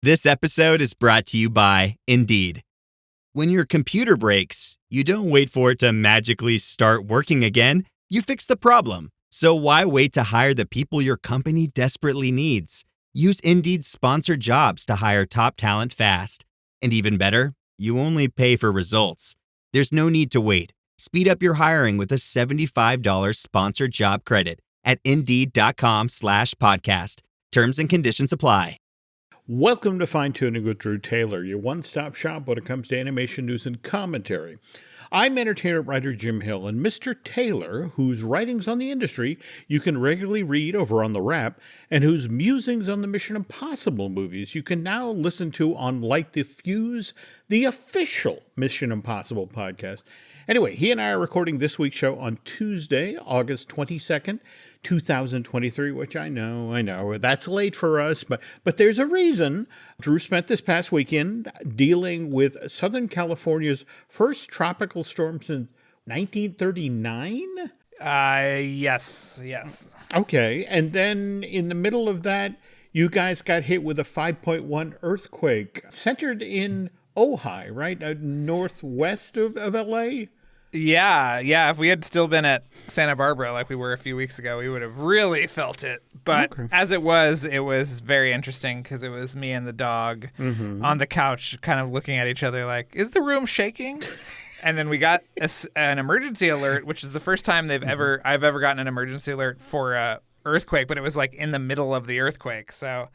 This episode is brought to you by Indeed. When your computer breaks, you don't wait for it to magically start working again. You fix the problem. So why wait to hire the people your company desperately needs? Use Indeed's sponsored jobs to hire top talent fast. And even better, you only pay for results. There's no need to wait. Speed up your hiring with a $75 sponsored job credit at Indeed.com/podcast. Terms and conditions apply. Welcome to Fine Tuning with Drew Taylor, your one-stop shop when it comes to animation news and commentary. I'm entertainer writer Jim Hill, and Mr. Taylor, whose writings on the industry you can regularly read over on The Wrap, and whose musings on the Mission Impossible movies you can now listen to on Light the Fuse, the official Mission Impossible podcast. Anyway, he and I are recording this week's show on Tuesday, August 22nd, 2023, which I know, that's late for us, but there's a reason. Drew spent this past weekend dealing with Southern California's first tropical storm since 1939? Yes. Okay, and then in the middle of that, you guys got hit with a 5.1 earthquake centered in Ojai, right? Northwest of LA? Yeah. If we had still been at Santa Barbara like we were a few weeks ago, we would have really felt it. But As it was very interesting because it was me and the dog on the couch kind of looking at each other like, is the room shaking? And then we got an emergency alert, which is the first time I've ever gotten an emergency alert for a earthquake, but it was like in the middle of the earthquake. So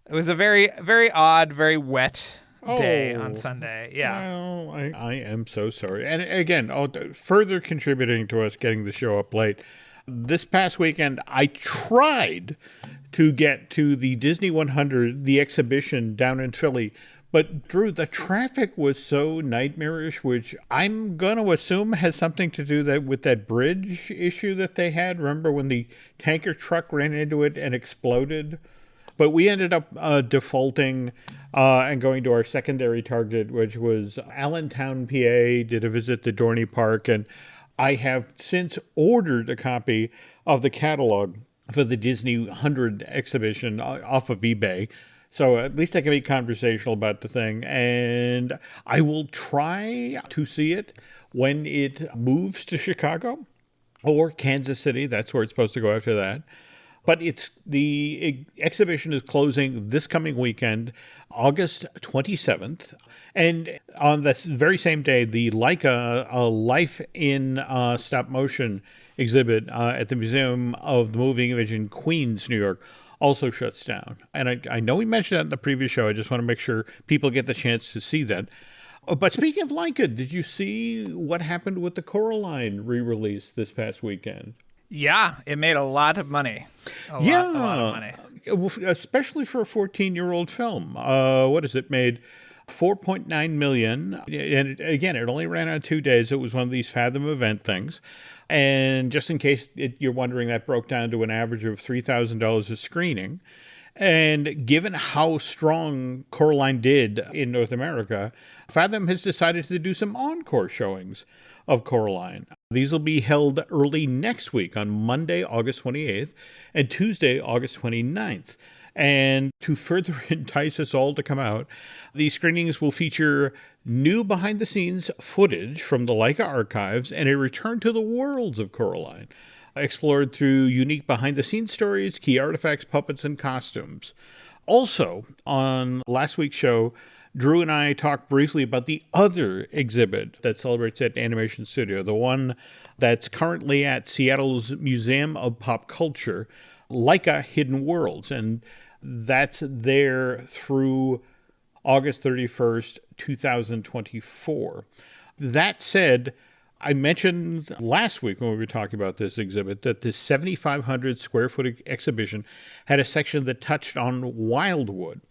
it was a very, very odd, very wet day on Sunday. Yeah. Well, I am so sorry. And again, further contributing to us getting the show up late, this past weekend, I tried to get to the Disney 100, the exhibition down in Philly. But Drew, the traffic was so nightmarish, which I'm going to assume has something to do with that bridge issue that they had. Remember when the tanker truck ran into it and exploded? But we ended up defaulting and going to our secondary target, which was Allentown, PA, did a visit to Dorney Park. And I have since ordered a copy of the catalog for the Disney 100 exhibition off of eBay. So at least I can be conversational about the thing. And I will try to see it when it moves to Chicago or Kansas City. That's where it's supposed to go after that. But the exhibition is closing this coming weekend, August 27th. And on the very same day, the Laika Life in Stop Motion exhibit at the Museum of the Moving Image in Queens, New York, also shuts down. And I know we mentioned that in the previous show. I just want to make sure people get the chance to see that. But speaking of Laika, did you see what happened with the Coraline re-release this past weekend? Yeah, it made a lot of money. A lot of money. Especially for a 14-year-old film. What is it? Made $4.9 million. And again, it only ran on 2 days. It was one of these Fathom event things. And just in case you're wondering, that broke down to an average of $3,000 a screening. And given how strong Coraline did in North America, Fathom has decided to do some encore showings of Coraline. These will be held early next week on Monday, August 28th, and Tuesday, August 29th. And to further entice us all to come out, these screenings will feature new behind-the-scenes footage from the Laika archives and a return to the worlds of Coraline, explored through unique behind-the-scenes stories, key artifacts, puppets, and costumes. Also, on last week's show, Drew and I talked briefly about the other exhibit that celebrates that animation studio, the one that's currently at Seattle's Museum of Pop Culture, Laika Hidden Worlds. And that's there through August 31st, 2024. That said, I mentioned last week when we were talking about this exhibit that this 7,500 square foot exhibition had a section that touched on Wildwood,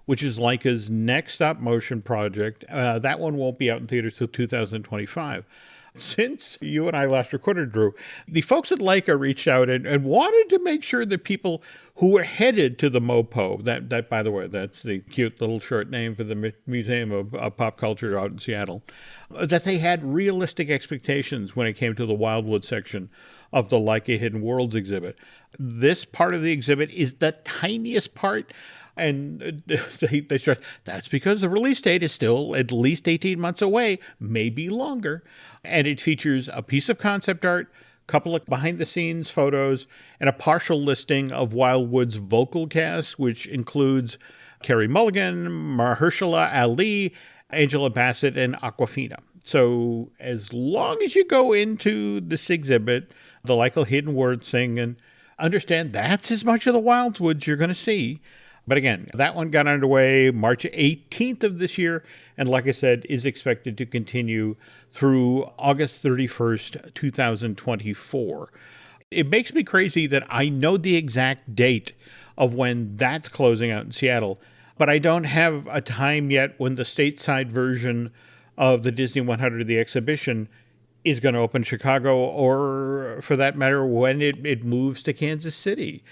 which is Laika's next stop motion project. That one won't be out in theaters till 2025. Since you and I last recorded, Drew, the folks at Laika reached out and wanted to make sure that people who were headed to the MoPo, that by the way, that's the cute little short name for the Museum of Pop Culture out in Seattle, that they had realistic expectations when it came to the Wildwood section of the Laika Hidden Worlds exhibit. This part of the exhibit is the tiniest part. And they stress that's because the release date is still at least 18 months away, maybe longer. And it features a piece of concept art, a couple of behind-the-scenes photos, and a partial listing of Wildwood's vocal cast, which includes Carey Mulligan, Mahershala Ali, Angela Bassett, and Awkwafina. So as long as you go into this exhibit, the Laika Hidden Word thing, and understand that's as much of the Wildwoods you're going to see. But again, that one got underway March 18th of this year, and like I said, is expected to continue through August 31st, 2024. It makes me crazy that I know the exact date of when that's closing out in Seattle, but I don't have a time yet when the stateside version of the Disney 100, the exhibition, is going to open Chicago, or for that matter, when it moves to Kansas City.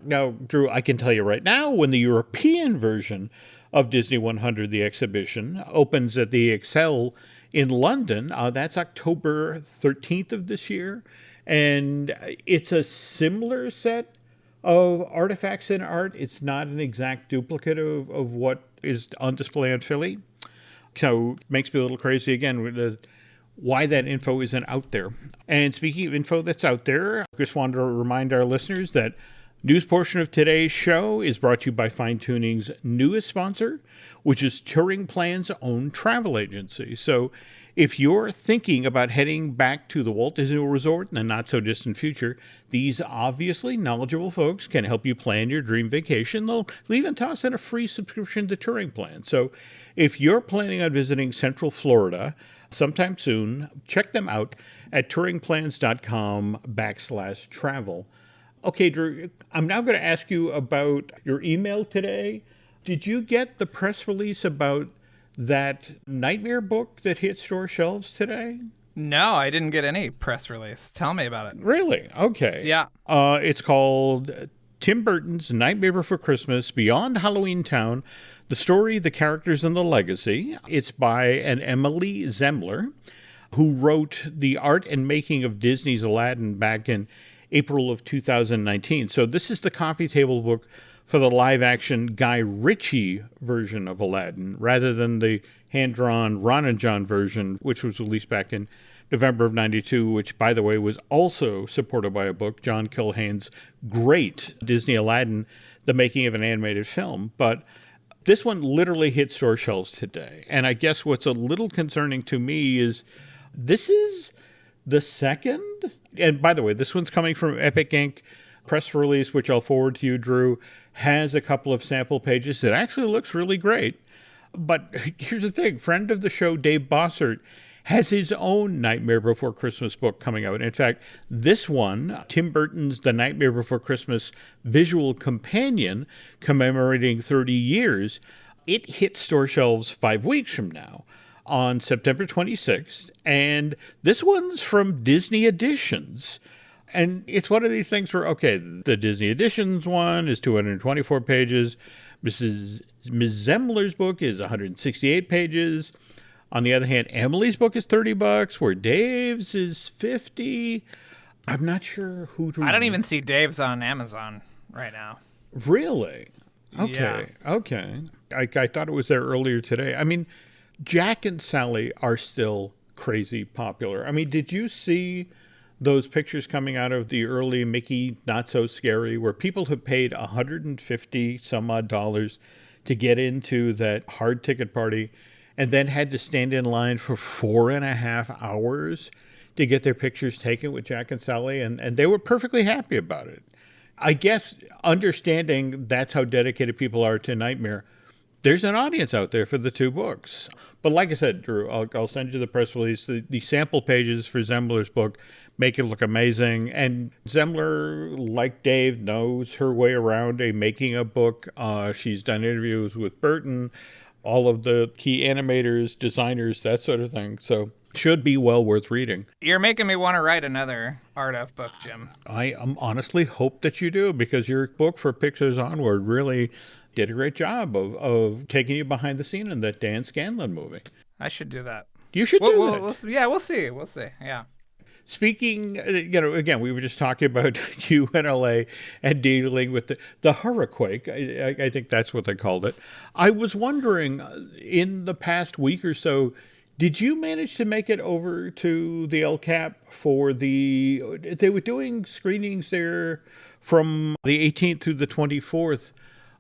Now, Drew, I can tell you right now, when the European version of Disney 100, the exhibition, opens at the Excel in London, that's October 13th of this year. And it's a similar set of artifacts and art. It's not an exact duplicate of what is on display in Philly. So it makes me a little crazy again with why that info isn't out there. And speaking of info that's out there, I just wanted to remind our listeners that news portion of today's show is brought to you by Fine Tuning's newest sponsor, which is Touring Plan's own travel agency. So if you're thinking about heading back to the Walt Disney World Resort in the not-so-distant future, these obviously knowledgeable folks can help you plan your dream vacation. They'll even toss in a free subscription to Touring Plan. So if you're planning on visiting Central Florida sometime soon, check them out at touringplans.com/travel. Okay, Drew, I'm now going to ask you about your email today. Did you get the press release about that Nightmare book that hit store shelves today? No, I didn't get any press release. Tell me about it. Really? Okay. Yeah. It's called Tim Burton's Nightmare Before Christmas, Beyond Halloween Town, The Story, the Characters, and the Legacy. It's by an Emily Zemmler, who wrote the art and making of Disney's Aladdin back in April of 2019. So this is the coffee table book for the live-action Guy Ritchie version of Aladdin, rather than the hand-drawn Ron and John version, which was released back in November of 92, which, by the way, was also supported by a book, John Kilhane's great Disney Aladdin, The Making of an Animated Film. But this one literally hit store shelves today. And I guess what's a little concerning to me is this is the second, and by the way, this one's coming from Epic Inc. Press release, which I'll forward to you, Drew, has a couple of sample pages. It actually looks really great. But here's the thing. Friend of the show, Dave Bossert, has his own Nightmare Before Christmas book coming out. In fact, this one, Tim Burton's The Nightmare Before Christmas Visual Companion, commemorating 30 years, it hits store shelves 5 weeks from now on September 26th. And this one's from Disney Editions. And it's one of these things where, okay, the Disney Editions one is 224 pages. Ms. Zemmler's book is 168 pages. On the other hand, Emily's book is $30, where Dave's is $50. I'm not sure who to... I don't even see Dave's on Amazon right now. Really? Okay, Yeah. Okay. I thought it was there earlier today. I mean, Jack and Sally are still crazy popular. I mean, did you see those pictures coming out of the early Mickey Not So Scary, where people have paid $150 some odd dollars to get into that hard ticket party and then had to stand in line for 4.5 hours to get their pictures taken with Jack and Sally, and they were perfectly happy about it. I guess understanding that's how dedicated people are to Nightmare, there's an audience out there for the two books. But like I said, Drew, I'll send you the press release. The sample pages for Zemmler's book make it look amazing. And Zemmler, like Dave, knows her way around making a book. She's done interviews with Burton, all of the key animators, designers, that sort of thing. So should be well worth reading. You're making me want to write another Art of book, Jim. I honestly hope that you do, because your book for Pixar's Onward really did a great job of taking you behind the scene in that Dan Scanlon movie. I should do that. You should do that. We'll see. We'll see. Yeah. Speaking, again, we were just talking about UNLA and dealing with the hurricane. I think that's what they called it. I was wondering, in the past week or so, did you manage to make it over to the LCAP for they were doing screenings there from the 18th through the 24th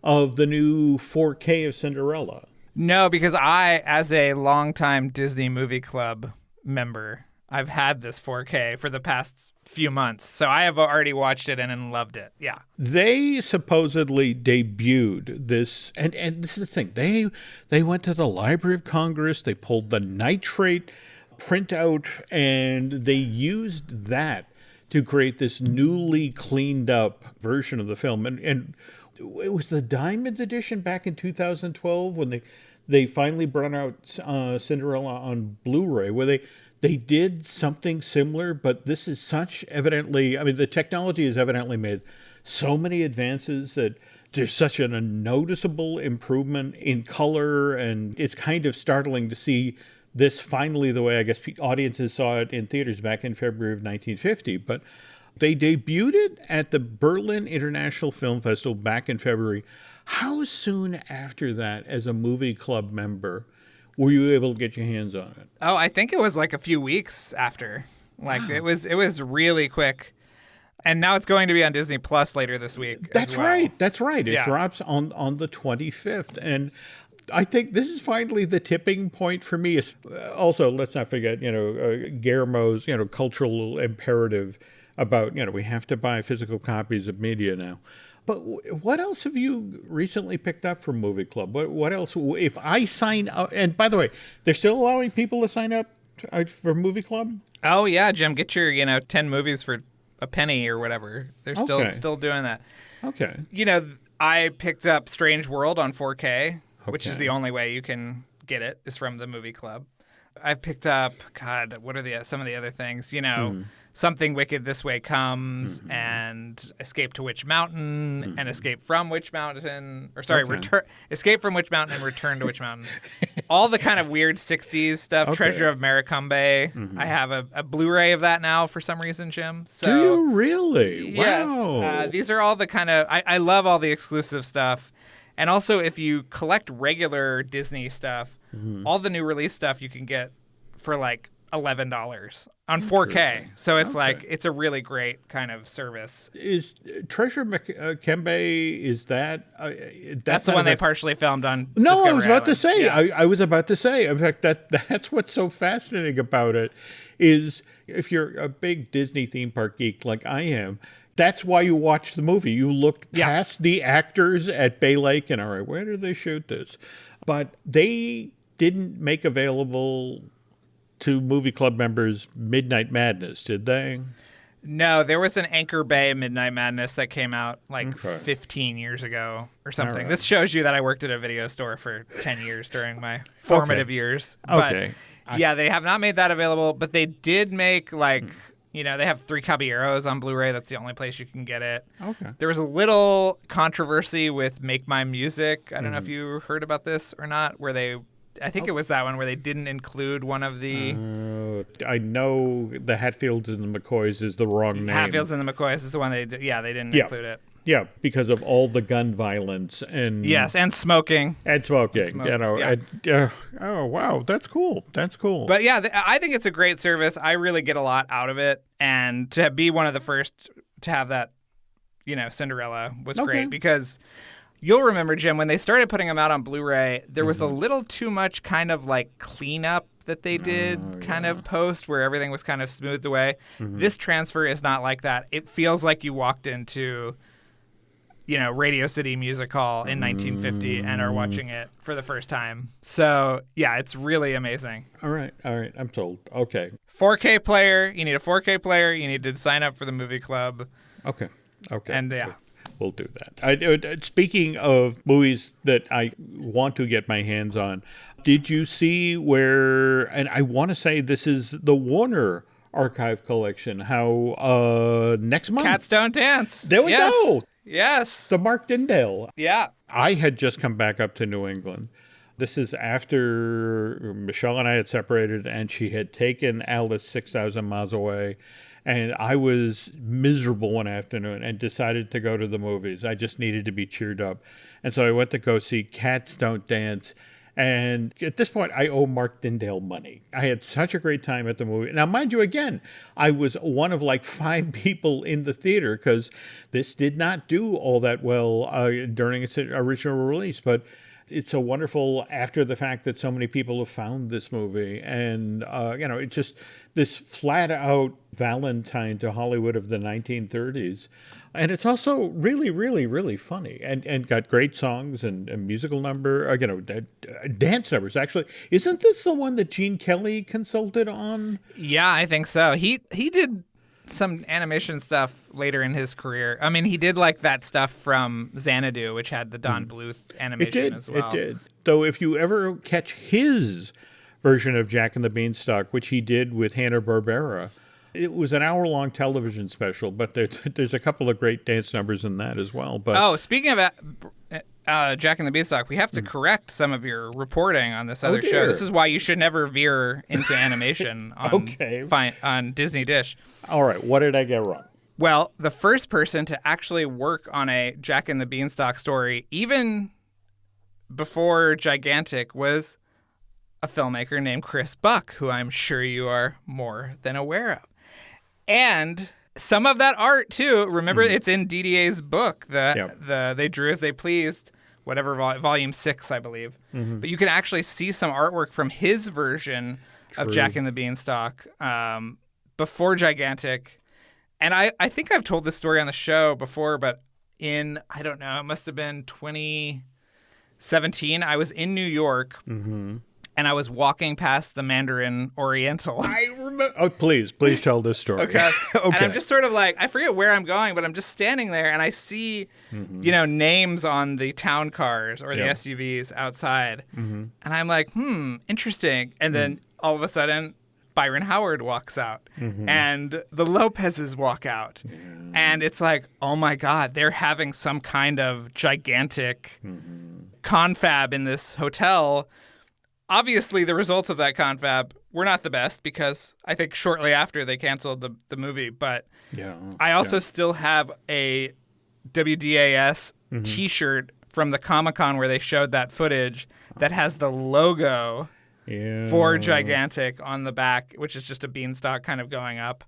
of the new 4K of Cinderella? No, because I, as a longtime Disney Movie Club member, I've had this 4K for the past few months. So I have already watched it and loved it. Yeah. They supposedly debuted this, and this is the thing. They went to the Library of Congress, they pulled the nitrate printout, and they used that to create this newly cleaned up version of the film. And it was the Diamond Edition back in 2012 when they finally brought out Cinderella on Blu-ray, where they did something similar, but this is the technology has evidently made so many advances that there's such a noticeable improvement in color, and it's kind of startling to see this finally the way I guess audiences saw it in theaters back in February of 1950. But they debuted it at the Berlin International Film Festival back in February. How soon after that, as a movie club member, were you able to get your hands on it? Oh, I think it was like a few weeks after. Like it was really quick. And now it's going to be on Disney Plus later this week. That's right. That's right. It Yeah. drops on the 25th. And I think this is finally the tipping point for me. Also, let's not forget, Guillermo's, cultural imperative about, we have to buy physical copies of media now. But what else have you recently picked up from Movie Club? What else? If I sign up, and by the way, they're still allowing people to sign up for Movie Club? Oh, yeah, Jim, get your, 10 movies for a penny or whatever. They're still doing that. Okay. I picked up Strange World on 4K, which is the only way you can get it, is from the Movie Club. I've picked up, God, what are some of the other things? Something Wicked This Way Comes, and Escape to Witch Mountain, and Escape from Witch Mountain, Escape from Witch Mountain and Return to Witch Mountain. All the kind of weird 60s stuff. Okay. Treasure of Maricombe. I have a Blu-ray of that now for some reason, Jim. So, do you really? Yes. Wow. These are all the kind of, I love all the exclusive stuff. And also, if you collect regular Disney stuff, all the new release stuff you can get for like $11 on 4K. So it's it's a really great kind of service. Is Treasure Kembe, is that... that's the one they partially filmed on No, Discovery I was about Island. to say. Yeah. I was about to say. In fact, that's what's so fascinating about it is if you're a big Disney theme park geek like I am, that's why you watch the movie. You look past the actors at Bay Lake and, all right, where did they shoot this? But they didn't make available to Movie Club members Midnight Madness, did they? No, there was an Anchor Bay Midnight Madness that came out 15 years ago or something. Right. This shows you that I worked at a video store for 10 years during my formative years. Okay. But, they have not made that available, but they did make they have 3 Caballeros on Blu-ray. That's the only place you can get it. Okay. There was a little controversy with Make My Music. I don't know if you heard about this or not, where I think it was that one where they didn't include one of the... I know the Hatfields and the McCoys is the wrong name. Hatfields and the McCoys is the one they didn't include it. Yeah, because of all the gun violence and... Yes, and smoking. Oh, wow, that's cool. That's cool. But I think it's a great service. I really get a lot out of it. And to be one of the first to have that, Cinderella was great because... You'll remember, Jim, when they started putting them out on Blu-ray, there was a little too much kind of cleanup that they did kind of post where everything was kind of smoothed away. This transfer is not like that. It feels like you walked into, Radio City Music Hall in 1950 and are watching it for the first time. So, it's really amazing. All right. I'm told. Okay. 4K player. You need a 4K player. You need to sign up for the Movie Club. Okay. And, we'll do that. Speaking of movies that I want to get my hands on, did you see and I want to say this is the Warner Archive Collection, how next month... Cats Don't Dance. There we go. Yes. The Mark Dindale. Yeah. I had just come back up to New England. This is after Michelle and I had separated, and she had taken Alice 6,000 miles away. And I was miserable one afternoon and decided to go to the movies. I just needed to be cheered up. And so I went to go see Cats Don't Dance. And at this point, I owe Mark Tyndale money. I had such a great time at the movie. Now, mind you, again, I was one of like 5 people in the theater because this did not do all that well during its original release. But it's so wonderful after the fact that so many people have found this movie. And, it's just this flat out Valentine to Hollywood of the 1930s. And it's also really, really, really funny and got great songs and musical dance numbers. Actually, isn't this the one that Gene Kelly consulted on? Yeah, I think so. He did some animation stuff later in his career. I mean, he did like that stuff from Xanadu, which had the Don Bluth animation as well. It did. Though if you ever catch his version of Jack and the Beanstalk, which he did with Hanna-Barbera, it was an hour-long television special, but there's a couple of great dance numbers in that as well. But speaking of Jack and the Beanstalk, we have to correct some of your reporting on this other show. This is why you should never veer into animation on Disney Dish. All right, what did I get wrong? Well, the first person to actually work on a Jack and the Beanstalk story, even before Gigantic, was a filmmaker named Chris Buck, who I'm sure you are more than aware of. And some of that art, too, remember, it's in DDA's book, the They Drew As They Pleased, whatever, volume 6, I believe. Mm-hmm. But you can actually see some artwork from his version of Jack and the Beanstalk before Gigantic. And I think I've told this story on the show before, but I don't know, it must have been 2017. I was in New York. Mm-hmm. And I was walking past the Mandarin Oriental. I remember. Oh, please tell this story. Okay. And I'm just sort of like, I forget where I'm going, but I'm just standing there and I see, names on the town cars or the SUVs outside. Mm-hmm. And I'm like, interesting. And then all of a sudden, Byron Howard walks out and the Lopez's walk out. Yeah. And it's like, oh my God, they're having some kind of gigantic confab in this hotel. Obviously, the results of that confab were not the best because I think shortly after they canceled the movie. But I also still have a WDAS T-shirt from the Comic-Con where they showed that footage that has the logo for Gigantic on the back, which is just a beanstalk kind of going up.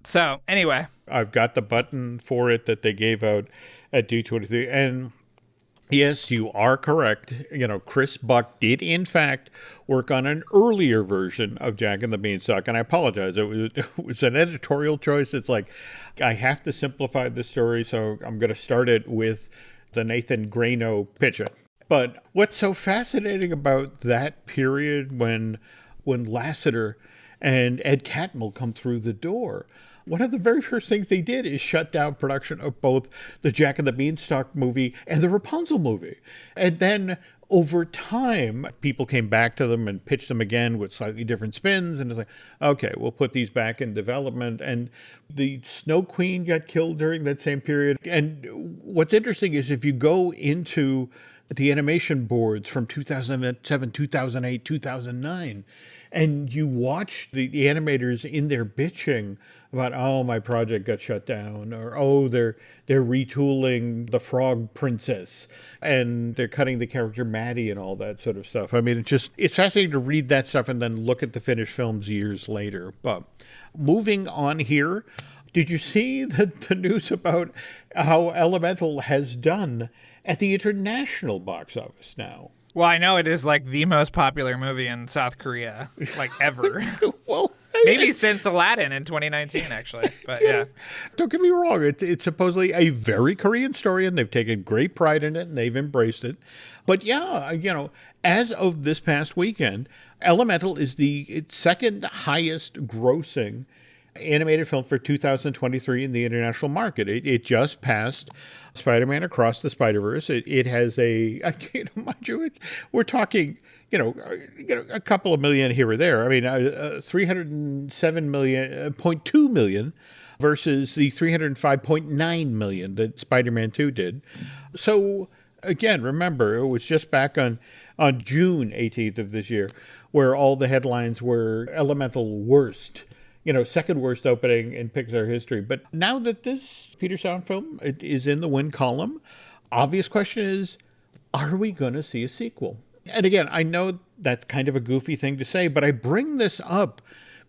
So anyway. I've got the button for it that they gave out at D23. And yes, you are correct. Chris Buck did, in fact, work on an earlier version of Jack and the Beanstalk. And I apologize. It was an editorial choice. It's like, I have to simplify the story, so I'm going to start it with the Nathan Grano pitch it. But what's so fascinating about that period when Lasseter and Ed Catmull come through the door, one of the very first things they did is shut down production of both the Jack and the Beanstalk movie and the Rapunzel movie. And then over time, people came back to them and pitched them again with slightly different spins. And it's like, okay, we'll put these back in development. And the Snow Queen got killed during that same period. And what's interesting is if you go into the animation boards from 2007, 2008, 2009, and you watch the animators in there bitching about, oh, my project got shut down, or, oh, they're retooling the Frog Princess, and they're cutting the character Maddie and all that sort of stuff. I mean, it's fascinating to read that stuff and then look at the finished films years later. But moving on here, did you see the news about how Elemental has done at the international box office now? Well, I know it is like the most popular movie in South Korea, like ever. Well, maybe since Aladdin in 2019, actually. But yeah. Don't get me wrong. It's supposedly a very Korean story, and they've taken great pride in it, and they've embraced it. But yeah, as of this past weekend, Elemental is the second highest grossing animated film for 2023 in the international market. It just passed Spider-Man Across the Spider-Verse. It has mind you, we're talking, a couple of million here or there. I mean, 307.2 million versus the 305.9 million that Spider-Man 2 did. So again, remember, it was just back on on June 18th of this year, where all the headlines were Elemental worst, second worst opening in Pixar history. But now that this Peter Sound film is in the win column, obvious question is, are we going to see a sequel? And again, I know that's kind of a goofy thing to say, but I bring this up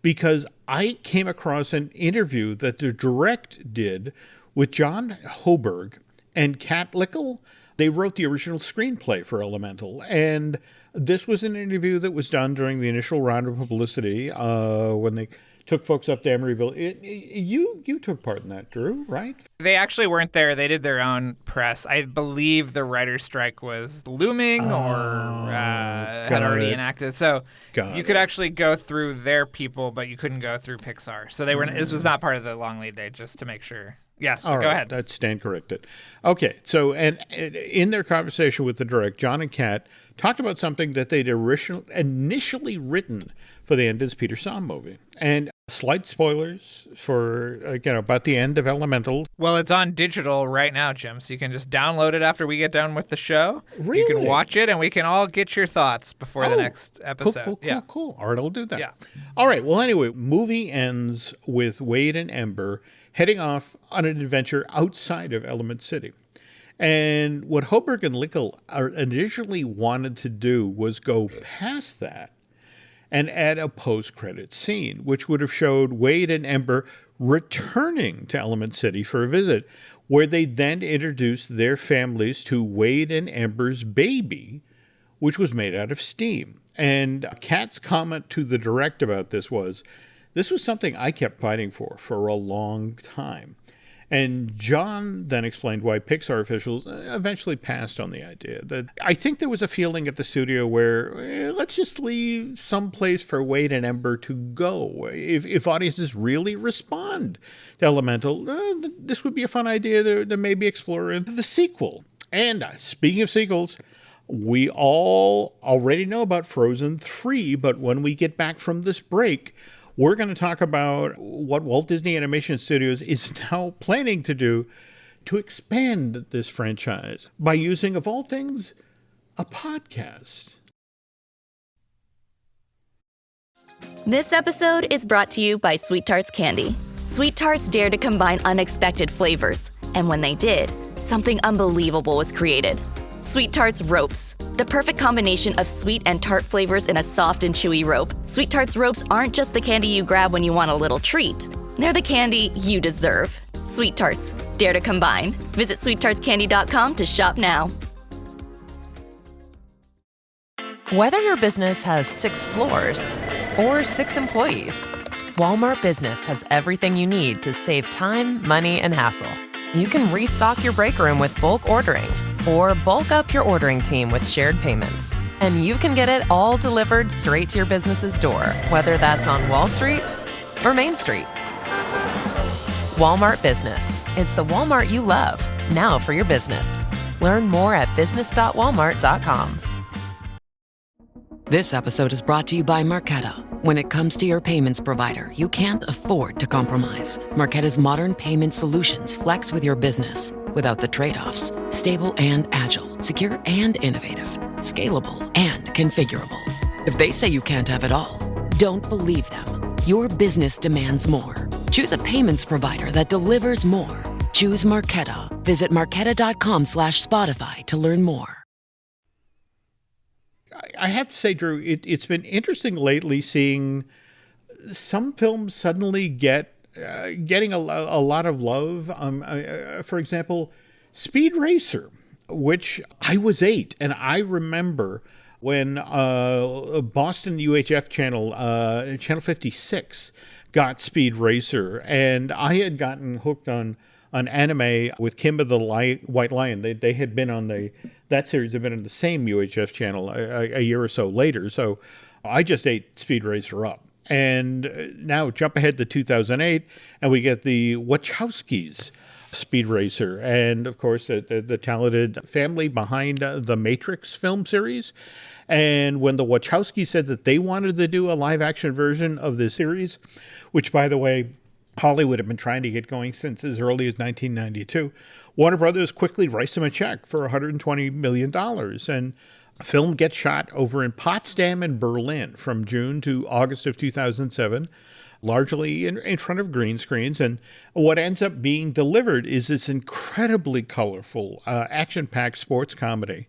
because I came across an interview that the Direct did with John Hoberg and Kat Lickel. They wrote the original screenplay for Elemental. And this was an interview that was done during the initial round of publicity when they took folks up to Emeryville. You took part in that, Drew, right? They actually weren't there. They did their own press. I believe the writer's strike was looming or had already enacted. So you could actually go through their people, but you couldn't go through Pixar. So they were. This was not part of the long lead day, just to make sure. Yes, go ahead. That's stand corrected. Okay, so and in their conversation with the Direct, John and Kat talked about something that they'd initially written for the end of this Peter Sound movie. And slight spoilers for, about the end of Elemental. Well, it's on digital right now, Jim, so you can just download it after we get done with the show. Really? You can watch it, and we can all get your thoughts before the next episode. Cool. All right, I'll do that. Yeah. All right, well, anyway, movie ends with Wade and Ember heading off on an adventure outside of Element City. And what Hoberg and Lickel initially wanted to do was go past that and add a post-credit scene, which would have showed Wade and Ember returning to Element City for a visit, where they then introduced their families to Wade and Ember's baby, which was made out of steam. And Kat's comment to the Direct about this was something I kept fighting for a long time. And John then explained why Pixar officials eventually passed on the idea. That I think there was a feeling at the studio where let's just leave some place for Wade and Ember to go. If audiences really respond to Elemental, this would be a fun idea to maybe explore into the sequel. And speaking of sequels, we all already know about Frozen 3, but when we get back from this break, we're going to talk about what Walt Disney Animation Studios is now planning to do to expand this franchise by using, of all things, a podcast. This episode is brought to you by Sweet Tarts Candy. Sweet Tarts dare to combine unexpected flavors. And when they did, something unbelievable was created. Sweet Tarts Ropes, the perfect combination of sweet and tart flavors in a soft and chewy rope. Sweet Tarts Ropes aren't just the candy you grab when you want a little treat. They're the candy you deserve. Sweet Tarts, dare to combine. Visit sweettartscandy.com to shop now. Whether your business has 6 floors or 6 employees, Walmart Business has everything you need to save time, money, and hassle. You can restock your break room with bulk ordering or bulk up your ordering team with shared payments. And you can get it all delivered straight to your business's door, whether that's on Wall Street or Main Street. Walmart Business. It's the Walmart you love, now for your business. Learn more at business.walmart.com. This episode is brought to you by Marqeta. When it comes to your payments provider, you can't afford to compromise. Marqeta's modern payment solutions flex with your business without the trade-offs. Stable and agile, secure and innovative, scalable and configurable. If they say you can't have it all, don't believe them. Your business demands more. Choose a payments provider that delivers more. Choose Marqeta. Visit marqeta.com/Spotify to learn more. I have to say, Drew, it's been interesting lately seeing some films suddenly getting a lot of love. For example, Speed Racer, which I was 8, and I remember when Boston UHF channel, Channel 56, got Speed Racer, and I had gotten hooked on anime with Kimba the White Lion. They had been on that series had been on the same UHF channel a year or so later. So I just ate Speed Racer up. And now jump ahead to 2008, and we get the Wachowskis Speed Racer, and of course the talented family behind the Matrix film series. And when the Wachowskis said that they wanted to do a live action version of the series, which, by the way, Hollywood had been trying to get going since as early as 1992, Warner Brothers quickly writes them a check for $120 million. And Film gets shot over in Potsdam and Berlin from June to August of 2007, largely in front of green screens. And what ends up being delivered is this incredibly colorful, action-packed sports comedy.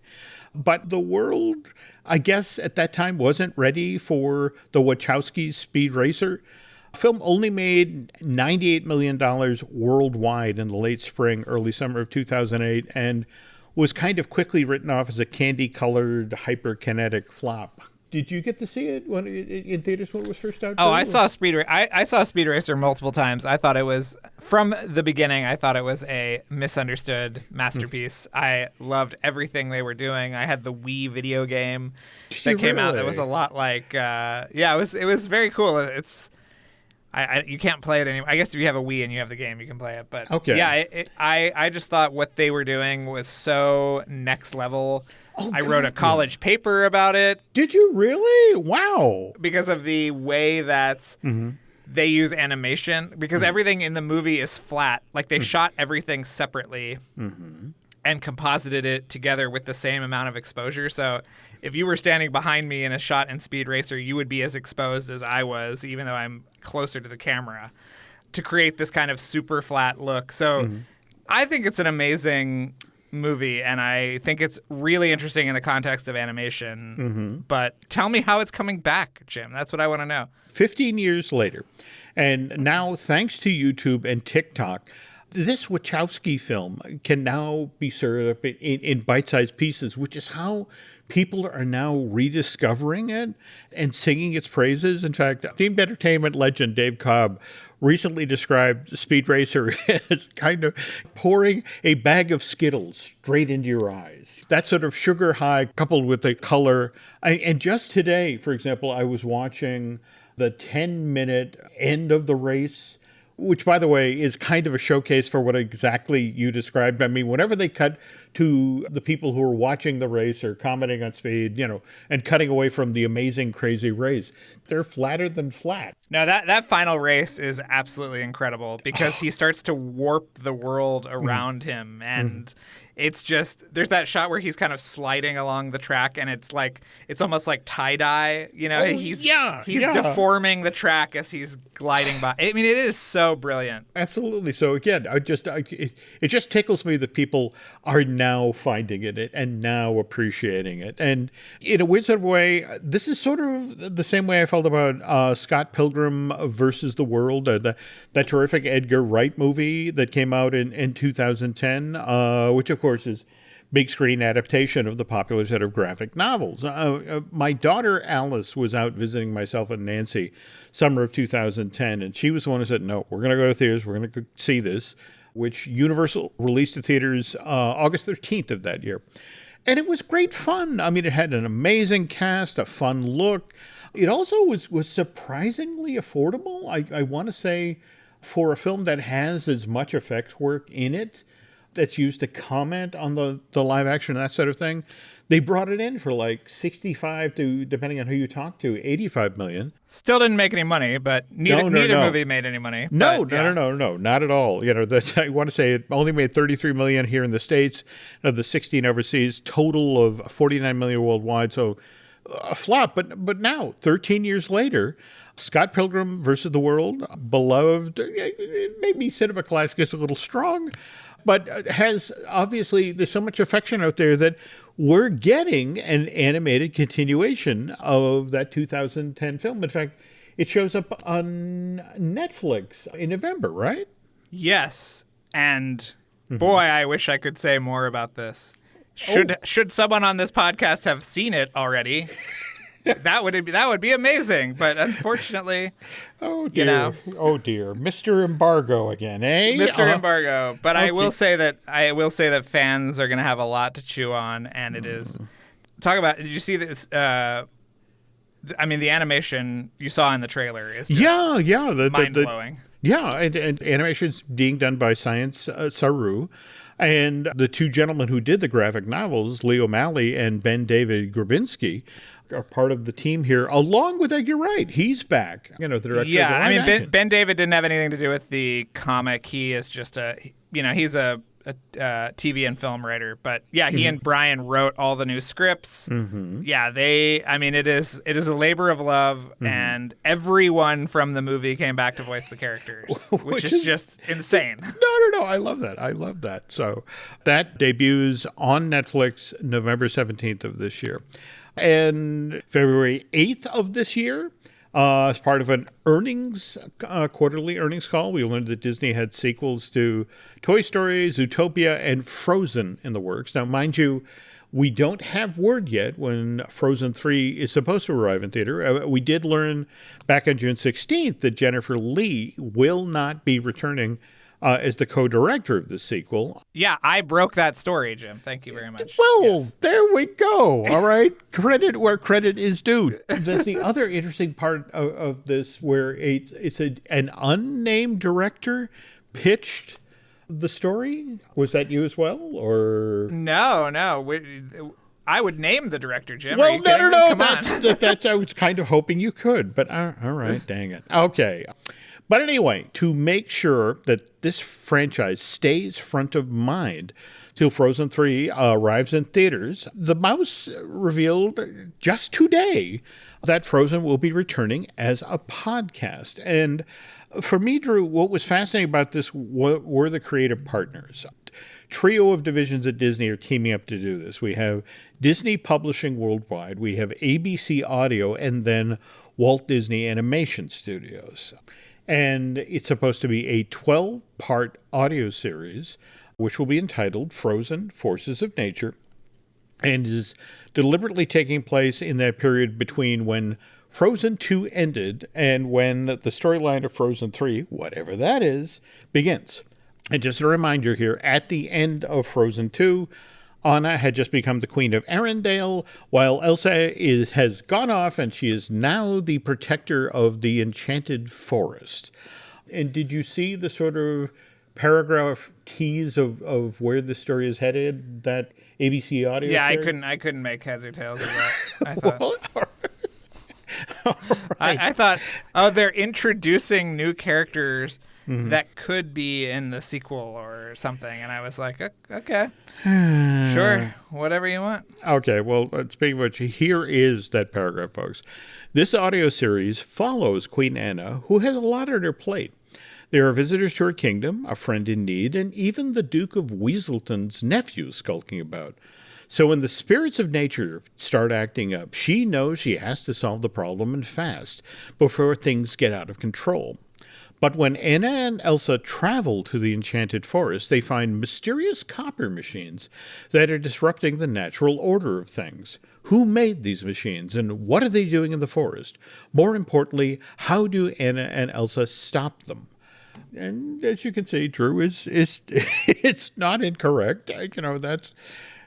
But the world, I guess, at that time wasn't ready for the Wachowskis' Speed Racer. Film only made $98 million worldwide in the late spring, early summer of 2008, and was kind of quickly written off as a candy-colored, hyperkinetic flop. Did you get to see it when in theaters when it was first out? Oh, I saw I saw Speed Racer multiple times. I thought it was, from the beginning, I thot it was a misunderstood masterpiece. I loved everything they were doing. I had the Wii video game that came out that was a lot like, it was very cool. It's, you can't play it anymore. I guess if you have a Wii and you have the game, you can play it. But okay. Yeah, I just thought what they were doing was so next level. Oh, I wrote a college paper about it. Did you really? Wow. Because of the way that they use animation. Because everything in the movie is flat. Like they shot everything separately and composited it together with the same amount of exposure. So if you were standing behind me in a shot in Speed Racer, you would be as exposed as I was, even though I'm closer to the camera, to create this kind of super flat look. So I think it's an amazing movie, and I think it's really interesting in the context of animation. But tell me how it's coming back, Jim. That's what I want to know. 15 years later, and now thanks to YouTube and TikTok, this Wachowski film can now be served up in bite-sized pieces, which is how people are now rediscovering it and singing its praises. In fact, themed entertainment legend Dave Cobb recently described Speed Racer as kind of pouring a bag of Skittles straight into your eyes. That sort of sugar high coupled with the color. And just today, for example, I was watching the 10-minute end of the race, which, by the way, is kind of a showcase for what exactly you described. I mean, whenever they cut to the people who are watching the race or commenting on Speed, and cutting away from the amazing, crazy race, they're flatter than flat. No, that final race is absolutely incredible because he starts to warp the world around him. And it's just, there's that shot where he's kind of sliding along the track and it's almost like tie-dye, he's deforming the track as he's gliding by. I mean, it is so brilliant. Absolutely. So again, it just tickles me that people are now finding it and now appreciating it. And in a weird sort of way, this is sort of the same way I felt about Scott Pilgrim versus the World, that terrific Edgar Wright movie that came out in 2010, which of course is big screen adaptation of the popular set of graphic novels. My daughter Alice was out visiting myself and Nancy summer of 2010, and she was the one who said, no, we're going to go to theaters, we're going to see this, which Universal released to theaters August 13th of that year. And it was great fun. I mean, it had an amazing cast, a fun look. It also was surprisingly affordable. I want to say for a film that has as much effects work in it that's used to comment on the live action and that sort of thing, they brought it in for like 65 to, depending on who you talk to, 85 million. Still didn't make any money, but neither movie made any money. No, not at all. I want to say it only made 33 million here in the States, the 16 overseas, total of 49 million worldwide. So a flop. But now, 13 years later, Scott Pilgrim versus the World, beloved, maybe cinema classic is a little strong, but has obviously, there's so much affection out there that we're getting an animated continuation of that 2010 film. In fact, it shows up on Netflix in November, right? Yes. And boy, I wish I could say more about this. Should someone on this podcast have seen it already, that would be amazing. But unfortunately, oh dear, Mr. Embargo again, eh? Mr. Embargo. But okay. I will say that fans are going to have a lot to chew on, and it is. Talk about. Did you see this? I mean, the animation you saw in the trailer is just mind blowing. And animation's being done by Science Saru. And the two gentlemen who did the graphic novels, Lee O'Malley and Ben David Grabinski, are part of the team here, along with Edgar Wright. He's back, the director. Yeah, I mean, Ben David didn't have anything to do with the comic. He is just he's a a TV and film writer. But yeah, he and Brian wrote all the new scripts. Yeah, it is a labor of love, and everyone from the movie came back to voice the characters, which is just insane. No, I love that. So that debuts on Netflix November 17th of this year. And February 8th of this year, as part of an quarterly earnings call, we learned that Disney had sequels to Toy Story, Zootopia, and Frozen in the works. Now, mind you, we don't have word yet when Frozen 3 is supposed to arrive in theater. We did learn back on June 16th that Jennifer Lee will not be returning as the co-director of the sequel. Yeah, I broke that story, Jim. Thank you very much. Well, There we go. All right. Credit where credit is due. That's the other interesting part of this, where it's an unnamed director pitched the story. Was that you as well? Or No. I would name the director, Jim. Well, no. Come on. That's I was kind of hoping you could, but all right, dang it. Okay. But anyway, to make sure that this franchise stays front of mind till Frozen 3 arrives in theaters, the Mouse revealed just today that Frozen will be returning as a podcast. And for me, Drew, what was fascinating about this were the creative partners. Trio of divisions at Disney are teaming up to do this. We have Disney Publishing Worldwide, we have ABC Audio, and then Walt Disney Animation Studios. And it's supposed to be a 12-part audio series, which will be entitled Frozen Forces of Nature, and is deliberately taking place in that period between when Frozen 2 ended and when the storyline of Frozen 3, whatever that is, begins. And just a reminder here, at the end of Frozen 2, Anna had just become the Queen of Arendelle, while Elsa has gone off and she is now the protector of the Enchanted Forest. And did you see the sort of paragraph tease of where the story is headed, that ABC Audio shared? I couldn't make heads or tails of that. I thought, Well, all right. I thought, they're introducing new characters that could be in the sequel or something. And I was like, okay, sure, whatever you want. Okay, well, speaking of which, here is that paragraph, folks. This audio series follows Queen Anna, who has a lot on her plate. There are visitors to her kingdom, a friend in need, and even the Duke of Weaselton's nephew skulking about. So when the spirits of nature start acting up, she knows she has to solve the problem and fast before things get out of control. But when Anna and Elsa travel to the Enchanted Forest, they find mysterious copper machines that are disrupting the natural order of things. Who made these machines, and what are they doing in the forest? More importantly, how do Anna and Elsa stop them? And as you can see, Drew is it's not incorrect. That's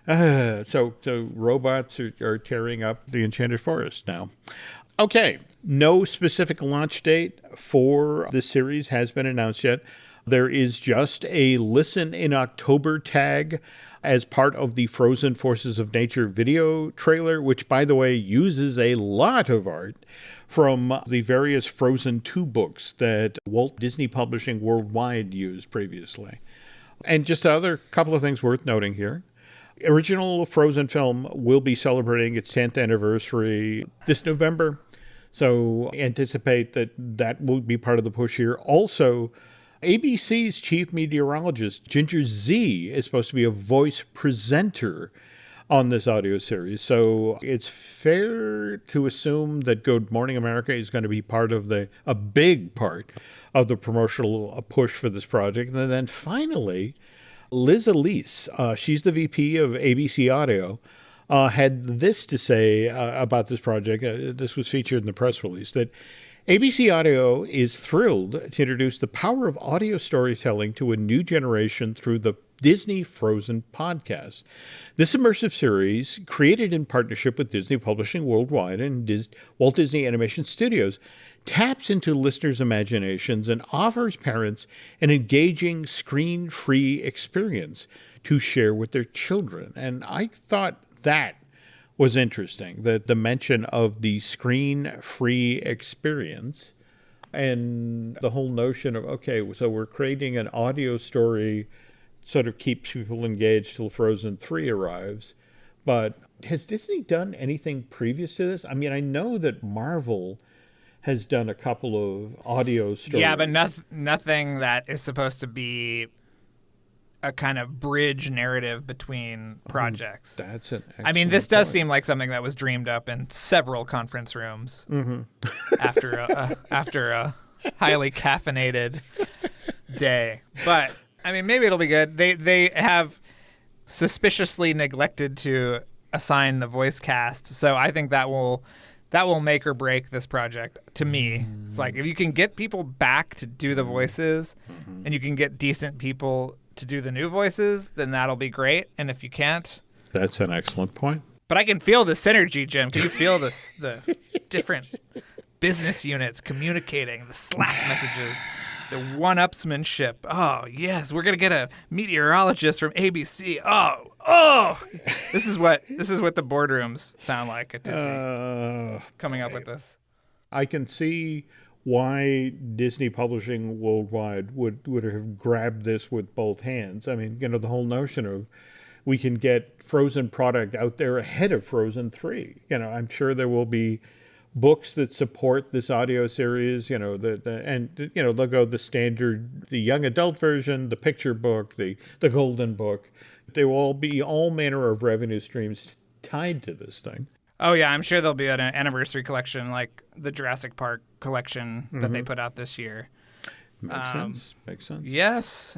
so robots are tearing up the Enchanted Forest now. Okay, no specific launch date for this series has been announced yet. There is just a listen in October tag as part of the Frozen Forces of Nature video trailer, which, by the way, uses a lot of art from the various Frozen 2 books that Walt Disney Publishing Worldwide used previously. And just another couple of things worth noting here. Original Frozen film will be celebrating its 10th anniversary this November, so anticipate that will be part of the push here. Also, ABC's chief meteorologist, Ginger Z, is supposed to be a voice presenter on this audio series, so it's fair to assume that Good Morning America is going to be a big part of the promotional push for this project. And then finally, Liz Elise, she's the VP of ABC Audio, had this to say about this project. This was featured in the press release, that ABC Audio is thrilled to introduce the power of audio storytelling to a new generation through the Disney Frozen podcast. This immersive series, created in partnership with Disney Publishing Worldwide and Walt Disney Animation Studios, taps into listeners' imaginations and offers parents an engaging, screen-free experience to share with their children. And I thought that was interesting, that the mention of the screen-free experience and the whole notion of, okay, so we're creating an audio story sort of keeps people engaged till Frozen 3 arrives. But has Disney done anything previous to this? I mean, I know that Marvel has done a couple of audio stories. Yeah, but nothing that is supposed to be a kind of bridge narrative between projects. That's an excellent I mean, this does point. seem like something that was dreamed up in several conference rooms after a highly caffeinated day. But I mean, maybe it'll be good. They have suspiciously neglected to assign the voice cast, so I think that will make or break this project. To me, it's like if you can get people back to do the voices, and you can get decent people to do the new voices, then that'll be great. And if you can't, That's an excellent point. but I can feel the synergy, Jim. Can you feel this? The different business units communicating, the Slack messages, the one-upsmanship. Oh yes, we're gonna get a meteorologist from ABC. Oh, this is what the boardrooms sound like at Disney. Coming up with this. I can see why Disney Publishing Worldwide would have grabbed this with both hands. I mean, the whole notion of we can get Frozen product out there ahead of Frozen 3. I'm sure there will be books that support this audio series, they'll go the standard, the young adult version, the picture book, the golden book. There will be all manner of revenue streams tied to this thing. Oh yeah, I'm sure there'll be an anniversary collection like the Jurassic Park collection that they put out this year. Makes sense. Yes.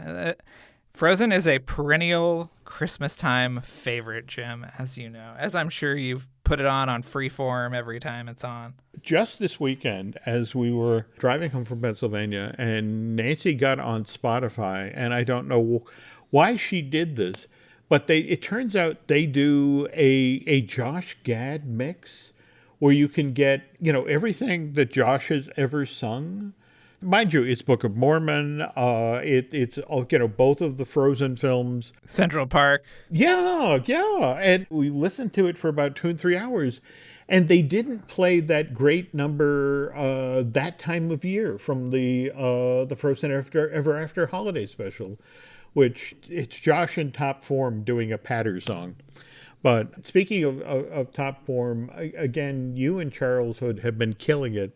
Frozen is a perennial Christmas time favorite, Jim, as you know, as I'm sure you've put it on Freeform every time it's on. Just this weekend, as we were driving home from Pennsylvania, and Nancy got on Spotify, and I don't know why she did this, but it turns out they do a Josh Gad mix where you can get, everything that Josh has ever sung. Mind you, it's Book of Mormon. It's both of the Frozen films. Central Park. Yeah. And we listened to it for about 2 and 3 hours. And they didn't play that great number that time of year from the Frozen Ever After holiday special, which it's Josh in top form doing a patter song. But speaking of top form, again, you and Charles Hood have been killing it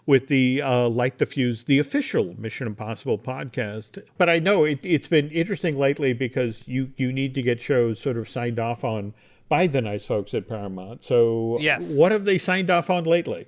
with the Light the Fuse, the official Mission Impossible podcast. But I know it's been interesting lately because you need to get shows sort of signed off on by the nice folks at Paramount. So yes. What have they signed off on lately?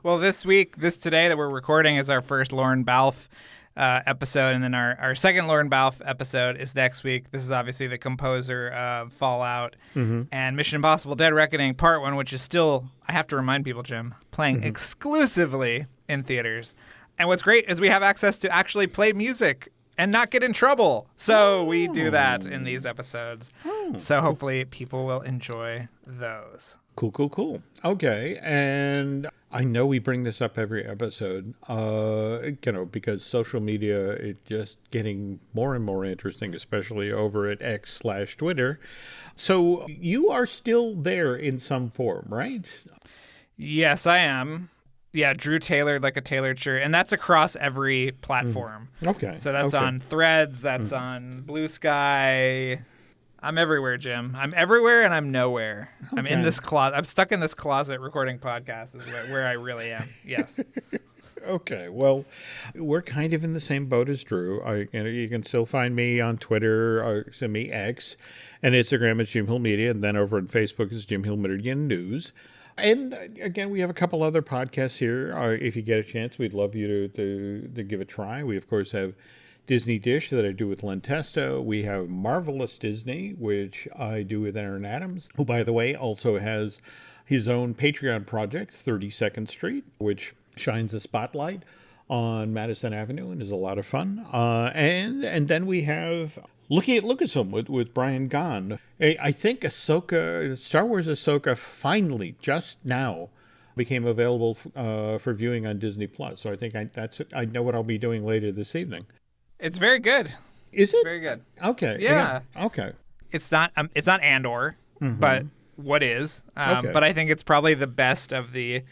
Well, today that we're recording is our first Lauren Balfe episode, and then our second Lauren Balfe episode is next week. This is obviously the composer of Fallout and Mission Impossible Dead Reckoning Part 1, which is still, I have to remind people, Jim, playing exclusively in theaters. And what's great is we have access to actually play music and not get in trouble. So we do that in these episodes. So hopefully people will enjoy those. Cool. Okay, and I know we bring this up every episode, because social media is just getting more and more interesting, especially over at X/Twitter. So you are still there in some form, right? Yes, I am. Yeah, Drew Taylor, like a tailored shirt. And that's across every platform. Okay. So that's on Threads, that's on Blue Sky. I'm everywhere, Jim. I'm everywhere and I'm nowhere. Okay. I'm in this closet. I'm stuck in this closet recording podcasts is where I really am. Yes. Okay. Well, we're kind of in the same boat as Drew. You can still find me on Twitter, or send me X, and Instagram is Jim Hill Media, and then over on Facebook is Jim Hill Media News. And again, we have a couple other podcasts here. If you get a chance, we'd love you to give a try. We, of course, have Disney Dish that I do with Len Testo. We have Marvelous Disney, which I do with Aaron Adams, who, by the way, also has his own Patreon project, 32nd Street, which shines a spotlight on Madison Avenue and is a lot of fun. And then we have Looking at Lucasfilm with Brian Gahn. I think Star Wars Ahsoka finally, just now, became available for viewing on Disney+. So I think I know what I'll be doing later this evening. It's very good. Is it? Very good. Okay. Yeah. Okay. It's not Andor, but what is? Okay. But I think it's probably the best of the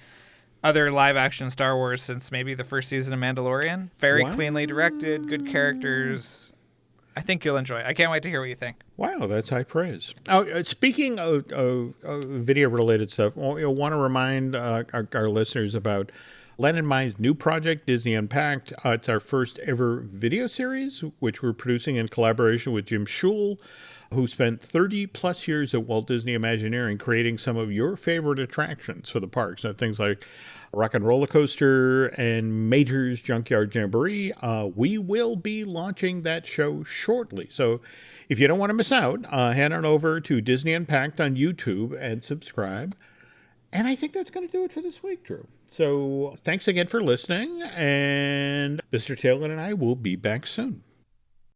other live-action Star Wars since maybe the first season of Mandalorian. Very cleanly directed, good characters. I think you'll enjoy it. I can't wait to hear what you think. Wow, that's high praise. Speaking of video-related stuff, I want to remind our listeners about Len and Mine's new project, Disney Unpacked. It's our first ever video series, which we're producing in collaboration with Jim Schul, who spent 30-plus years at Walt Disney Imagineering creating some of your favorite attractions for the parks. So things like Rock and Roller Coaster and Mater's Junkyard Jamboree. We will be launching that show shortly. So if you don't want to miss out, head on over to Disney Unpacked on YouTube and subscribe. And I think that's going to do it for this week, Drew. So thanks again for listening. And Mr. Taylor and I will be back soon.